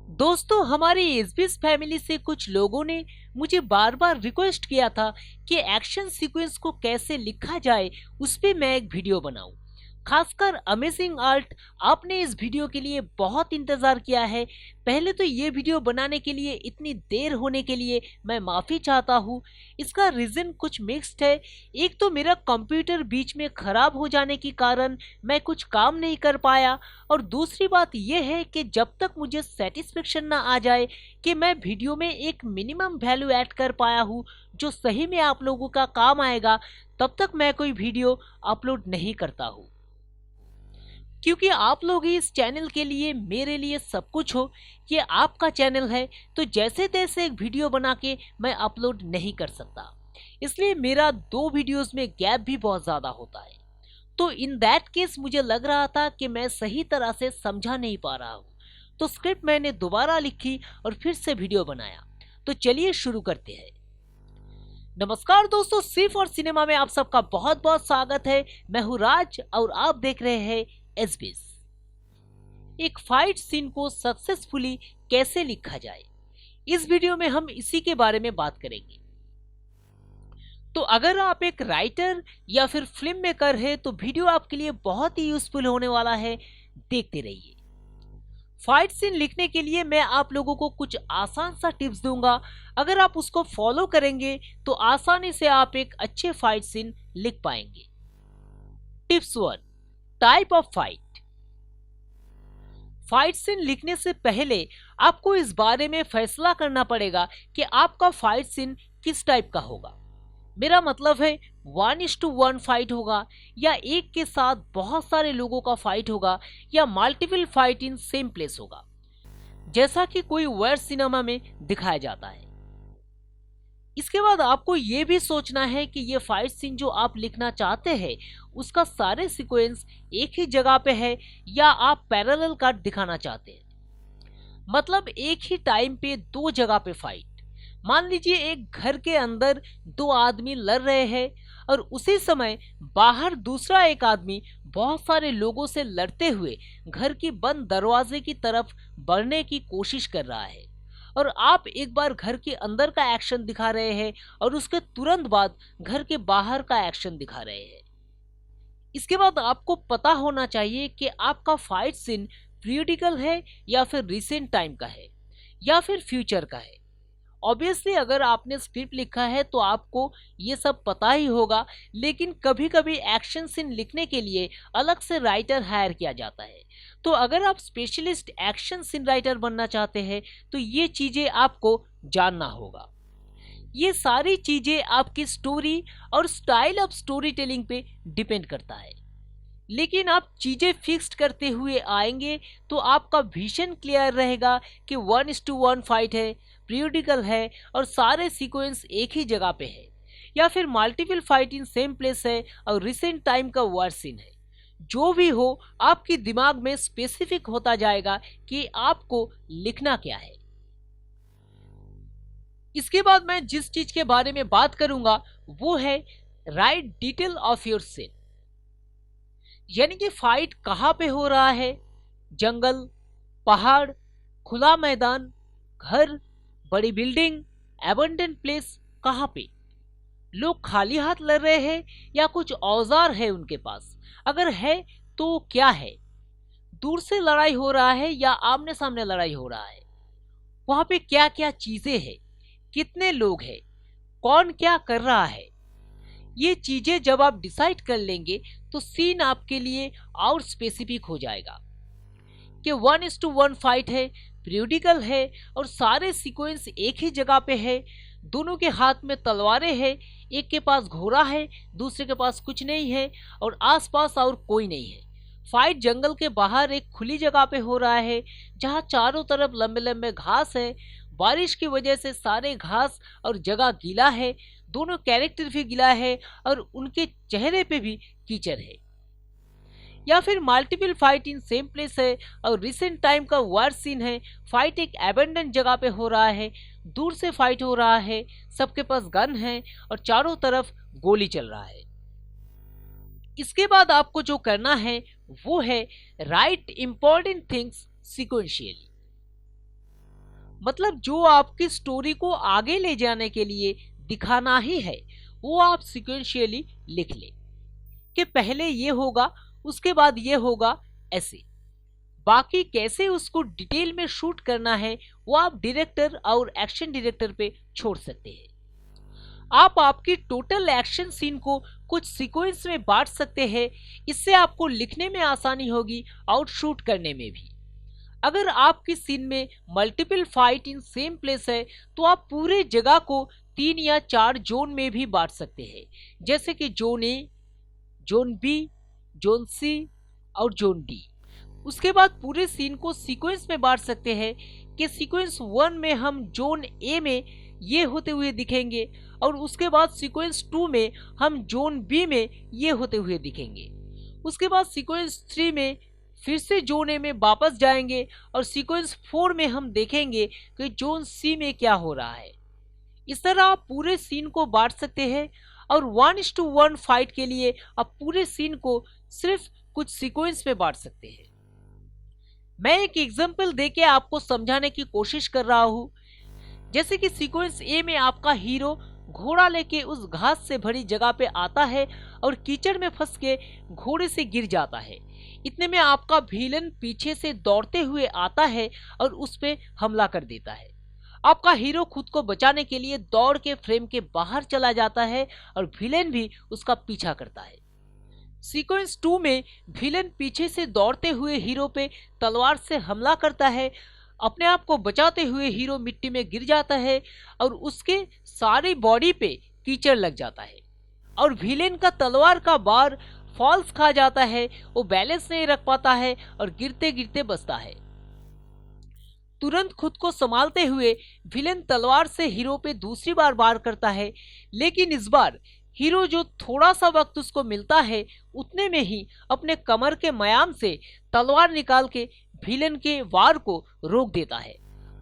दोस्तों, हमारी SBS family से कुछ लोगों ने मुझे बार बार रिक्वेस्ट किया था कि एक्शन सीक्वेंस को कैसे लिखा जाए उस पे मैं एक वीडियो बनाऊं। खासकर अमेजिंग आर्ट, आपने इस वीडियो के लिए बहुत इंतजार किया है। पहले तो ये वीडियो बनाने के लिए इतनी देर होने के लिए मैं माफी चाहता हूँ। इसका रीजन कुछ मिक्स्ड है। एक तो मेरा कंप्यूटर बीच में खराब हो जाने के कारण मैं कुछ काम नहीं कर पाया, और दूसरी बात यह है कि जब तक मुझे सेटिस्फेक्शन ना आ जाए कि मैं वीडियो में एक मिनिमम वैल्यू ऐड कर पाया हूँ जो सही में आप लोगों का काम आएगा, तब तक मैं कोई वीडियो अपलोड नहीं करता हूँ। क्योंकि आप लोग ही इस चैनल के लिए मेरे लिए सब कुछ हो। ये आपका चैनल है, तो जैसे तैसे एक वीडियो बना के मैं अपलोड नहीं कर सकता। इसलिए मेरा 2 वीडियोस में गैप भी बहुत ज़्यादा होता है। तो इन दैट केस मुझे लग रहा था कि मैं सही तरह से समझा नहीं पा रहा हूँ, तो स्क्रिप्ट मैंने दोबारा लिखी और फिर से वीडियो बनाया। तो चलिए शुरू करते हैं। नमस्कार दोस्तों, सिर्फ और सिनेमा में आप सबका बहुत बहुत स्वागत है। मैं हूँ राज और आप देख रहे हैं एसबीएस। एक फाइट सीन को सक्सेसफुली कैसे लिखा जाए, इस वीडियो में हम इसी के बारे में बात करेंगे। तो अगर आप एक राइटर या फिर फिल्म मेकर है तो वीडियो आपके लिए बहुत ही यूजफुल होने वाला है। देखते रहिए। फाइट सीन लिखने के लिए मैं आप लोगों को कुछ आसान सा टिप्स दूंगा। अगर आप उसको फॉलो करेंगे तो आसानी से आप एक अच्छे फाइट सीन लिख पाएंगे। Tips 1, type of fight. Fight scene लिखने से पहले आपको इस बारे में फैसला करना पड़ेगा कि आपका फाइट सीन किस टाइप का होगा। मेरा मतलब है 1:1 फाइट होगा, या एक के साथ बहुत सारे लोगों का फाइट होगा, या multiple fight in same place होगा, जैसा कि कोई वॉर सिनेमा में दिखाया जाता है। इसके बाद आपको ये भी सोचना है कि ये फाइट सीन जो आप लिखना चाहते हैं उसका सारे सीक्वेंस एक ही जगह पे है, या आप पैरेलल कट दिखाना चाहते हैं। मतलब एक ही टाइम पे 2 जगह पे फाइट। मान लीजिए एक घर के अंदर 2 आदमी लड़ रहे हैं और उसी समय बाहर दूसरा एक आदमी बहुत सारे लोगों से लड़ते हुए घर की बंद दरवाजे की तरफ बढ़ने की कोशिश कर रहा है, और आप एक बार घर के अंदर का एक्शन दिखा रहे हैं और उसके तुरंत बाद घर के बाहर का एक्शन दिखा रहे हैं। इसके बाद आपको पता होना चाहिए कि आपका फाइट सीन पीरियडिकल है, या फिर रिसेंट टाइम का है, या फिर फ्यूचर का है। ऑब्वियसली अगर आपने स्क्रिप्ट लिखा है तो आपको ये सब पता ही होगा, लेकिन कभी कभी एक्शन सीन लिखने के लिए अलग से राइटर हायर किया जाता है। तो अगर आप स्पेशलिस्ट एक्शन सीन राइटर बनना चाहते हैं तो ये चीजें आपको जानना होगा। ये सारी चीजें आपकी स्टोरी और स्टाइल ऑफ स्टोरी टेलिंग पे डिपेंड करता है। लेकिन आप चीजें फिक्स्ड करते हुए आएंगे तो आपका विजन क्लियर रहेगा कि 1:1 फाइट है, पीरियडिकल है और सारे सीक्वेंस एक ही जगह पे है, या फिर multiple fight in same place है और रिसेंट टाइम का वॉर सीन है। जो भी हो, आपके दिमाग में स्पेसिफिक होता जाएगा कि आपको लिखना क्या है। इसके बाद मैं जिस चीज के बारे में बात करूंगा वो है write detail of your scene. यानी कि फाइट कहाँ पे हो रहा है, जंगल, पहाड़, खुला मैदान, घर, बड़ी बिल्डिंग, एबंडन प्लेस, कहाँ पे लोग खाली हाथ लड़ रहे हैं या कुछ औजार है उनके पास, अगर है तो क्या है, दूर से लड़ाई हो रहा है या आमने सामने लड़ाई हो रहा है, वहां पे क्या क्या चीजें हैं, कितने लोग हैं, कौन क्या कर रहा है। ये चीजें जब आप डिसाइड कर लेंगे तो सीन आपके लिए और स्पेसिफिक हो जाएगा कि 1:1 फाइट है, पीरियडिकल है और सारे सीक्वेंस एक ही जगह पे है, दोनों के हाथ में तलवारें हैं, एक के पास घोड़ा है, दूसरे के पास कुछ नहीं है और आसपास और कोई नहीं है। फाइट जंगल के बाहर एक खुली जगह पे हो रहा है जहाँ चारों तरफ लंबे लंबे घास है। बारिश की वजह से सारे घास और जगह गीला है, दोनों कैरेक्टर भी गीला है और उनके चेहरे पे भी कीचड़ है। या फिर multiple fight in same place है और रिसेंट टाइम का वार सीन है, फाइट एक एबेंडन जगह पे हो रहा है, दूर से फाइट हो रहा है, सबके पास गन है और चारों तरफ गोली चल रहा है। इसके बाद आपको जो करना है वो है राइट इंपॉर्टेंट थिंग्स सिक्वेंशियली। मतलब जो आपकी स्टोरी को आगे ले जाने के लिए दिखाना ही है वो आप सिक्वेंशियली लिख ले कि पहले ये होगा उसके बाद ये होगा, ऐसे। बाकी कैसे उसको डिटेल में शूट करना है वो आप डायरेक्टर और एक्शन डायरेक्टर पे छोड़ सकते हैं। आप आपकी टोटल एक्शन सीन को कुछ सीक्वेंस में बांट सकते हैं, इससे आपको लिखने में आसानी होगी और शूट करने में भी। अगर आपकी सीन में multiple fight in same place है तो आप पूरे जगह को 3 या 4 जोन में भी बांट सकते हैं, जैसे कि zone A, zone B, zone C और जोन डी। उसके बाद पूरे सीन को सीक्वेंस में बांट सकते हैं कि सीक्वेंस 1 में हम जोन ए में ये होते हुए दिखेंगे और उसके बाद सीक्वेंस 2 में हम जोन बी में ये होते हुए दिखेंगे। उसके बाद सीक्वेंस 3 में फिर से जोन ए में वापस जाएंगे और सीक्वेंस 4 में हम देखेंगे कि जोन सी में क्या हो रहा है। इस तरह आप पूरे सीन को बांट सकते हैं और 1:1 फाइट के लिए आप पूरे सीन को सिर्फ कुछ सीक्वेंस में बांट सकते हैं। मैं एक एग्जांपल देके आपको समझाने की कोशिश कर रहा हूँ। जैसे कि सीक्वेंस ए में आपका हीरो घोड़ा लेके उस घास से भरी जगह पे आता है और कीचड़ में फंस के घोड़े से गिर जाता है। इतने में आपका विलेन पीछे से दौड़ते हुए आता है और उस पे हमला कर देता है। आपका हीरो खुद को बचाने के लिए दौड़ के फ्रेम के बाहर चला जाता है और विलेन भी उसका पीछा करता है। सीक्वेंस 2 में विलेन पीछे से दौड़ते हुए हीरो पे तलवार से हमला करता है। अपने आप को बचाते हुए हीरो मिट्टी में गिर जाता है और उसके सारी बॉडी पे कीचड़ लग जाता है और विलेन का तलवार का बार फॉल्स खा जाता है। वो बैलेंस नहीं रख पाता है और गिरते गिरते बचता है। तुरंत खुद को संभालते हुए विलेन तलवार से हीरो पे दूसरी बार वार करता है, लेकिन इस बार हीरो जो थोड़ा सा वक्त उसको मिलता है उतने में ही अपने कमर के मयाम से तलवार निकाल के विलेन के वार को रोक देता है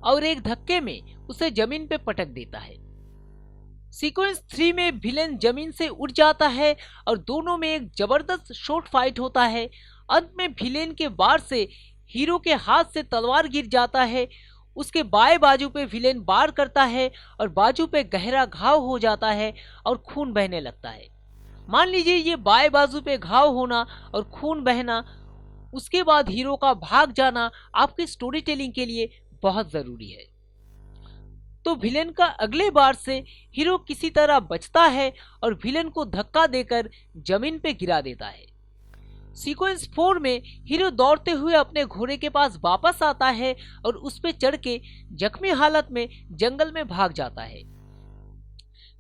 और एक धक्के में उसे जमीन पे पटक देता है। सीक्वेंस 3 में विलेन जमीन से उठ जाता है और दोनों में एक जबरदस्त शॉर्ट फाइट होता है। अंत में विलेन के वार से हीरो के हाथ से तलवार गिर जाता है। उसके बाएं बाजू पे विलेन वार करता है और बाजू पे गहरा घाव हो जाता है और खून बहने लगता है। मान लीजिए ये बाएं बाजू पे घाव होना और खून बहना, उसके बाद हीरो का भाग जाना आपकी स्टोरी टेलिंग के लिए बहुत जरूरी है। तो विलेन का अगले बार से हीरो किसी तरह बचता है और विलेन को धक्का देकर जमीन पे गिरा देता है। सीक्वेंस 4 में हीरो दौड़ते हुए अपने घोड़े के पास वापस आता है और उस पे चढ़ के जख्मी हालत में जंगल में भाग जाता है।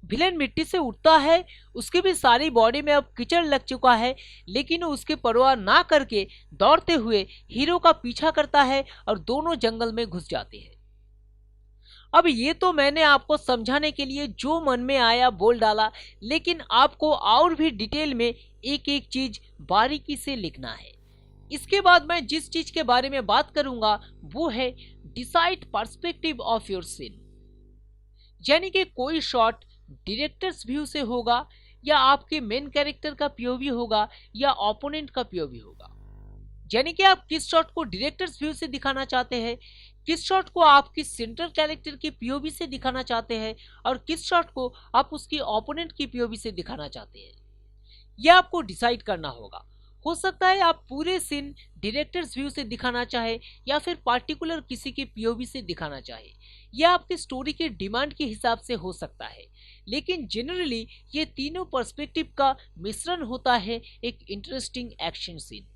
विलेन मिट्टी से उठता है, उसकी भी सारी बॉडी में अब कीचड़ लग चुका है, लेकिन वो उसकी परवाह ना करके दौड़ते हुए हीरो का पीछा करता है और दोनों जंगल में घुस जाते हैं। अब ये तो मैंने आपको समझाने के लिए जो मन में आया बोल डाला, लेकिन आपको और भी डिटेल में एक एक चीज बारीकी से लिखना है। इसके बाद मैं जिस चीज के बारे में बात करूंगा वो है decide perspective of your scene, यानी कि कोई शॉट डायरेक्टर्स व्यू से होगा या आपके मेन कैरेक्टर का पीओवी होगा या ओपोनेंट का पीओवी होगा। यानी कि आप किस शॉट को डायरेक्टर्स व्यू से दिखाना चाहते हैं, किस शॉट को आपकी सेंट्रल कैरेक्टर की पीओवी से दिखाना चाहते हैं और किस शॉट को आप उसकी ओपोनेंट की पीओवी से दिखाना चाहते हैं। यह आपको डिसाइड करना होगा। हो सकता है आप पूरे सीन डायरेक्टर्स व्यू से दिखाना चाहे या फिर पार्टिकुलर किसी की पीओवी से दिखाना चाहे। यह आपकी स्टोरी के डिमांड के हिसाब से हो सकता है, लेकिन जनरली ये तीनों पर्सपेक्टिव का मिश्रण होता है एक इंटरेस्टिंग एक्शन सीन।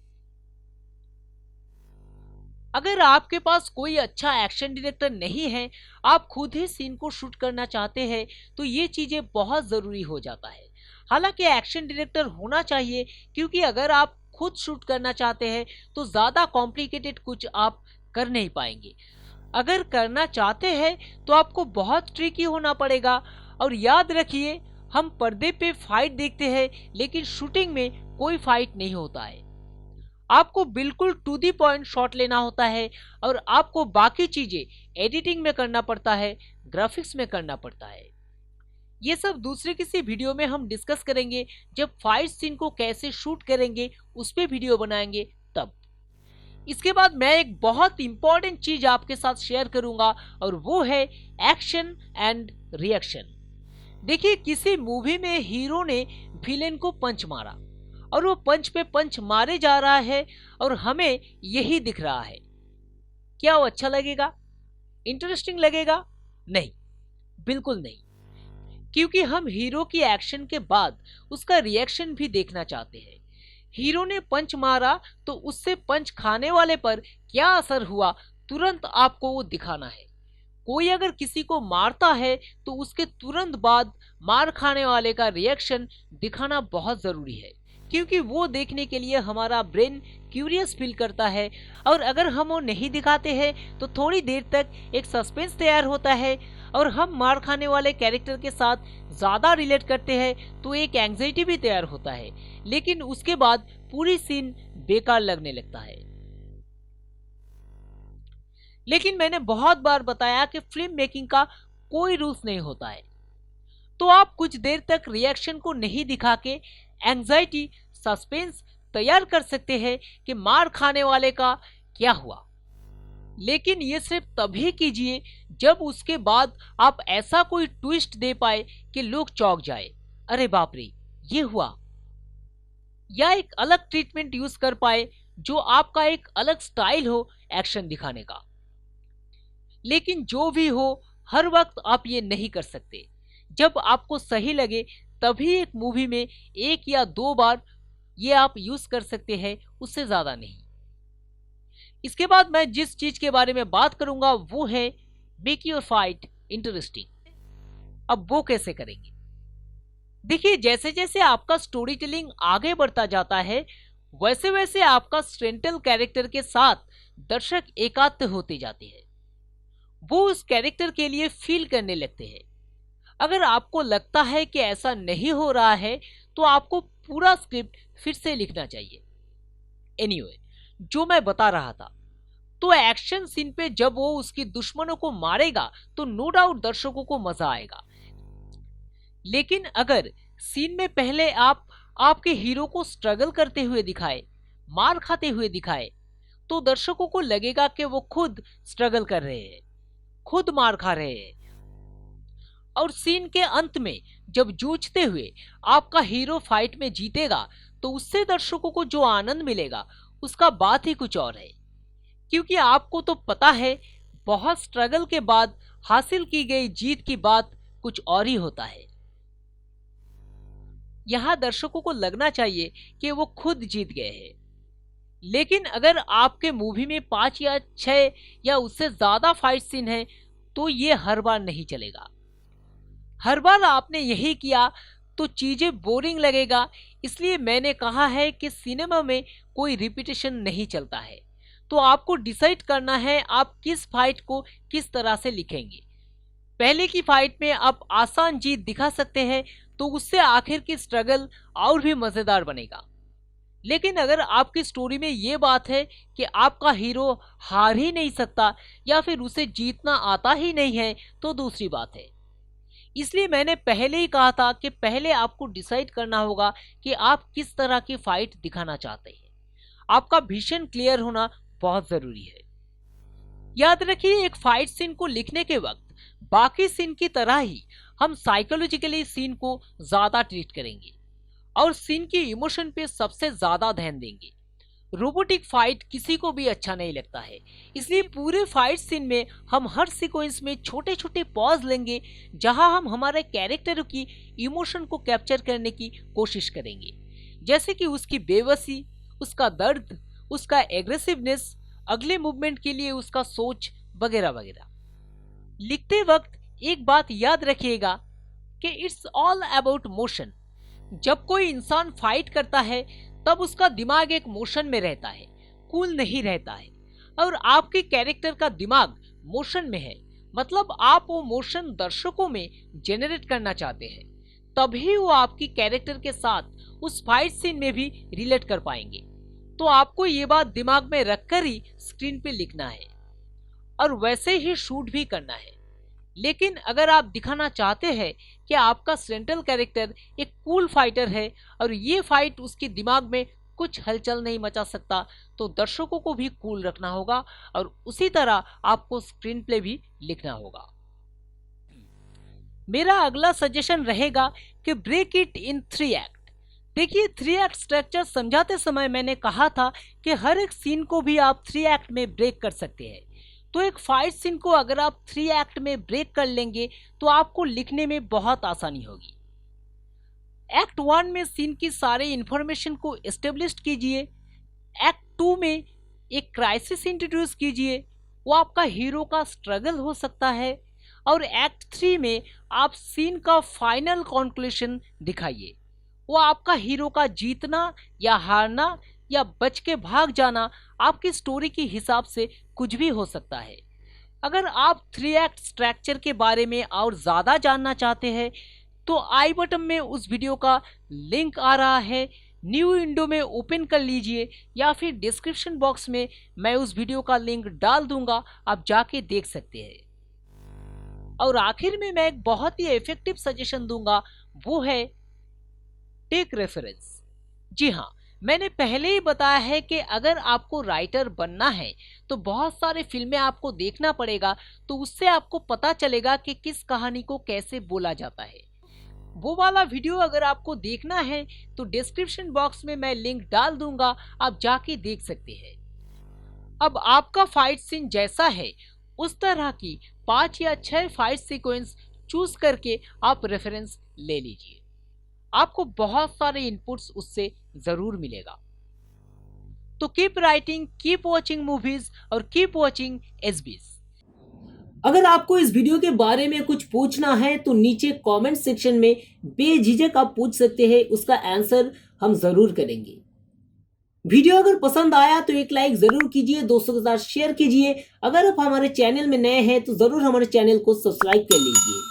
अगर आपके पास कोई अच्छा एक्शन डायरेक्टर नहीं है, आप खुद ही सीन को शूट करना चाहते हैं, तो ये चीजें बहुत जरूरी हो जाता है। हालांकि एक्शन डायरेक्टर होना चाहिए, क्योंकि अगर आप खुद शूट करना चाहते हैं तो ज्यादा कॉम्प्लिकेटेड कुछ आप कर नहीं पाएंगे। अगर करना चाहते हैं तो आपको बहुत ट्रिकी होना पड़ेगा। और याद रखिए, हम पर्दे पे फाइट देखते हैं लेकिन शूटिंग में कोई फाइट नहीं होता है। आपको बिल्कुल टू दी पॉइंट शॉट लेना होता है और आपको बाकी चीजें एडिटिंग में करना पड़ता है, ग्राफिक्स में करना पड़ता है। ये सब दूसरे किसी वीडियो में हम डिस्कस करेंगे। जब फाइट सीन को कैसे शूट करेंगे उस पे वीडियो बनाएंगे तब। इसके बाद मैं एक बहुत इंपॉर्टेंट चीज आपके साथ शेयर करूंगा और वो है एक्शन एंड रिएक्शन। देखिए, किसी मूवी में हीरो ने विलेन को पंच मारा और वो पंच पे पंच मारे जा रहा है और हमें यही दिख रहा है। क्या वो अच्छा लगेगा? इंटरेस्टिंग लगेगा? नहीं, बिल्कुल नहीं। क्योंकि हम हीरो की एक्शन के बाद उसका रिएक्शन भी देखना चाहते हैं। हीरो ने पंच मारा तो उससे पंच खाने वाले पर क्या असर हुआ, तुरंत आपको वो दिखाना है। कोई अगर किसी को मारता है तो उसके तुरंत बाद मार खाने वाले का रिएक्शन दिखाना बहुत जरूरी है, क्योंकि वो देखने के लिए हमारा ब्रेन क्यूरियस फील करता है। और अगर हम वो नहीं दिखाते हैं तो थोड़ी देर तक एक सस्पेंस तैयार होता है और हम मार खाने वाले कैरेक्टर के साथ ज्यादा रिलेट करते हैं तो एक एंग्जाइटी भी तैयार होता है, लेकिन उसके बाद पूरी सीन बेकार लगने लगता है। लेकिन मैंने बहुत बार बताया कि फिल्म मेकिंग का कोई रूल्स नहीं होता है, तो आप कुछ देर तक रिएक्शन को नहीं दिखा के एंग्जाइटी, सस्पेंस तैयार कर सकते हैं कि मार खाने वाले का क्या हुआ। लेकिन ये सिर्फ तभी कीजिए जब उसके बाद आप ऐसा कोई ट्विस्ट दे पाए कि लोग चौंक जाए, अरे बाप रे ये हुआ, या एक अलग ट्रीटमेंट यूज कर पाए जो आपका एक अलग स्टाइल हो एक्शन दिखाने का। लेकिन जो भी हो, हर वक्त आप ये नहीं कर सकते। जब आपको सही लगे तभी एक मूवी में एक या दो बार ये आप यूज कर सकते हैं, उससे ज्यादा नहीं। इसके बाद मैं जिस चीज के बारे में बात करूंगा वो है मेक योर फाइट इंटरेस्टिंग। अब वो कैसे करेंगे? देखिए, जैसे जैसे आपका स्टोरी टेलिंग आगे बढ़ता जाता है वैसे वैसे आपका सेंट्रल कैरेक्टर के साथ दर्शक एकात्म होते जाते हैं। वो उस कैरेक्टर के लिए फील करने लगते हैं। अगर आपको लगता है कि ऐसा नहीं हो रहा है तो आपको पूरा स्क्रिप्ट फिर से लिखना चाहिए। एनीवे, जो मैं बता रहा था, तो एक्शन सीन पे जब वो उसकी दुश्मनों को मारेगा तो नो डाउट दर्शकों को मजा आएगा। लेकिन अगर सीन में पहले आप आपके हीरो को स्ट्रगल करते हुए दिखाए, मार खाते हुए दिखाए, तो दर्शकों को लगेगा कि वो खुद स्ट्रगल कर रहे हैं, खुद मार खा रहे हैं। और सीन के अंत में जब जूझते हुए आपका हीरो फाइट में जीतेगा तो उससे दर्शकों को जो आनंद मिलेगा उसका बात ही कुछ और है। क्योंकि आपको तो पता है, बहुत स्ट्रगल के बाद हासिल की गई जीत की बात कुछ और ही होता है। यहां दर्शकों को लगना चाहिए कि वो खुद जीत गए हैं। लेकिन अगर आपके मूवी में 5 या 6 या उससे ज्यादा फाइट सीन है तो ये हर बार नहीं चलेगा। हर बार आपने यही किया तो चीजें बोरिंग लगेगा। इसलिए मैंने कहा है कि सिनेमा में कोई रिपीटेशन नहीं चलता है। तो आपको डिसाइड करना है आप किस फाइट को किस तरह से लिखेंगे। पहले की फाइट में आप आसान जीत दिखा सकते हैं तो उससे आखिर की स्ट्रगल और भी मजेदार बनेगा। लेकिन अगर आपकी स्टोरी में ये बात है कि आपका हीरो हार ही नहीं सकता या फिर उसे जीतना आता ही नहीं है तो दूसरी बात है। इसलिए मैंने पहले ही कहा था कि पहले आपको डिसाइड करना होगा कि आप किस तरह की फाइट दिखाना चाहते हैं। आपका विजन क्लियर होना बहुत जरूरी है। याद रखिए, एक फाइट सीन को लिखने के वक्त बाकी सीन की तरह ही हम साइकोलॉजिकली सीन को ज्यादा ट्रीट करेंगे और सीन की इमोशन पे सबसे ज्यादा ध्यान देंगे। रोबोटिक फाइट किसी को भी अच्छा नहीं लगता है। इसलिए पूरे फाइट सीन में हम हर सीक्वेंस में छोटे छोटे पॉज लेंगे जहां हम हमारे कैरेक्टर की इमोशन को कैप्चर करने की कोशिश करेंगे, जैसे कि उसकी बेबसी, उसका दर्द, उसका एग्रेसिवनेस, अगले मूवमेंट के लिए उसका सोच वगैरह वगैरह। लिखते वक्त एक बात याद रखिएगा कि इट्स ऑल अबाउट मोशन। जब कोई इंसान फाइट करता है तब उसका दिमाग एक मोशन में रहता है, कूल नहीं रहता है। और आपके कैरेक्टर का दिमाग मोशन में है, मतलब आप वो मोशन दर्शकों में जेनरेट करना चाहते हैं। तभी वो आपकी कैरेक्टर के साथ उस फाइट सीन में भी रिलेट कर पाएंगे। तो आपको ये बात दिमाग में रखकर ही स्क्रीन पे लिखना है और वैसे ही शूट भी करना है। लेकिन अगर आप दिखाना चाहते हैं कि आपका सेंट्रल कैरेक्टर एक कूल फाइटर है और ये फाइट उसके दिमाग में कुछ हलचल नहीं मचा सकता, तो दर्शकों को भी कूल रखना होगा और उसी तरह आपको स्क्रीन प्ले भी लिखना होगा। मेरा अगला सजेशन रहेगा कि ब्रेक इट इन 3 एक्ट। देखिए, 3 एक्ट स्ट्रक्चर समझाते समय मैंने कहा था कि हर एक सीन को भी आप 3 एक्ट में ब्रेक कर सकते हैं। तो एक फाइट सीन को अगर आप 3 एक्ट में ब्रेक कर लेंगे तो आपको लिखने में बहुत आसानी होगी। एक्ट 1 में सीन की सारे इंफॉर्मेशन को एस्टेब्लिश कीजिए। एक्ट 2 में एक क्राइसिस इंट्रोड्यूस कीजिए, वो आपका हीरो का स्ट्रगल हो सकता है। और एक्ट 3 में आप सीन का फाइनल कंक्लूजन दिखाइए, वो आपका हीरो का जीतना या हारना या बच के भाग जाना आपकी स्टोरी के हिसाब से कुछ भी हो सकता है। अगर आप 3 एक्ट स्ट्रक्चर के बारे में और ज़्यादा जानना चाहते हैं तो आई बटन में उस वीडियो का लिंक आ रहा है, न्यू विंडो में ओपन कर लीजिए या फिर डिस्क्रिप्शन बॉक्स में मैं उस वीडियो का लिंक डाल दूंगा, आप जाके देख सकते हैं। और आखिर में मैं एक बहुत ही इफेक्टिव सजेशन दूंगा, वो है टेक रेफरेंस। जी हाँ, मैंने पहले ही बताया है कि अगर आपको राइटर बनना है तो बहुत सारे फिल्में आपको देखना पड़ेगा, तो उससे आपको पता चलेगा कि किस कहानी को कैसे बोला जाता है। वो वाला वीडियो अगर आपको देखना है तो डिस्क्रिप्शन बॉक्स में मैं लिंक डाल दूंगा, आप जाके देख सकते हैं। अब आपका फाइट सीन जैसा है उस तरह की 5 या 6 फाइट सीक्वेंस चूज करके आप रेफरेंस ले लीजिए, आपको बहुत सारे इनपुट्स उससे जरूर मिलेगा। तो keep writing, keep watching movies और कीप वॉचिंग एसबीएस। अगर आपको इस वीडियो के बारे में कुछ पूछना है तो नीचे कमेंट सेक्शन में बेझिझक आप पूछ सकते हैं, उसका आंसर हम जरूर करेंगे। वीडियो अगर पसंद आया तो एक लाइक जरूर कीजिए, दोस्तों के साथ शेयर कीजिए। अगर आप हमारे चैनल में नए हैं तो जरूर हमारे चैनल को सब्सक्राइब कर लीजिए,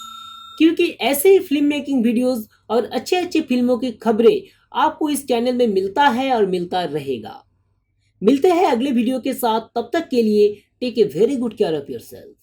क्योंकि ऐसे ही फिल्म मेकिंग वीडियोस और अच्छे अच्छे फिल्मों की खबरें आपको इस चैनल में मिलता है और मिलता रहेगा। मिलते हैं अगले वीडियो के साथ, तब तक के लिए take a very good care of yourself.